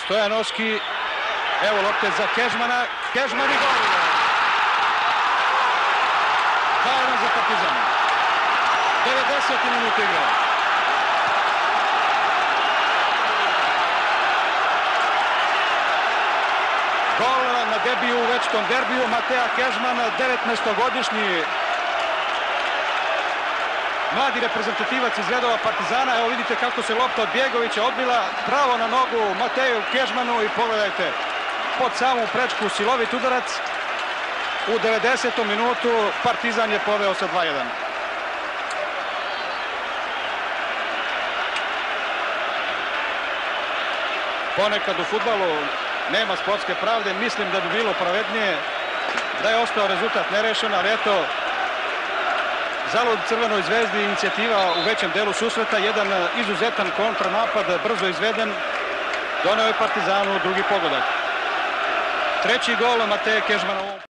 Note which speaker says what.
Speaker 1: Stojanovski, evo lopte za Kežmana, Kežman i gol! 2:1 za Partizan. 90. minut igre. Gol na debiju u večkom derbiju Mateja Kežman, 19-godišnji mladi reprezentativac iz redova Partizana. Evo vidite kako se lopta od Bjegovića odbila pravo na nogu Mateju Kežmanu i pogledajte, pod samu prečku silovit udarac. U 90. minutu Partizan je poveo sa 2:1. Ponekad u fudbalu nema sportske pravde, mislim da bi bilo pravednije da je ostao rezultat nerešen, ali eto, zalud Crvenoj zvezdi inicijativa u većem delu susreta, jedan izuzetan kontranapad, brzo izveden, doneo je Partizanu drugi pogodak. Treći gol Mateje Kežmana.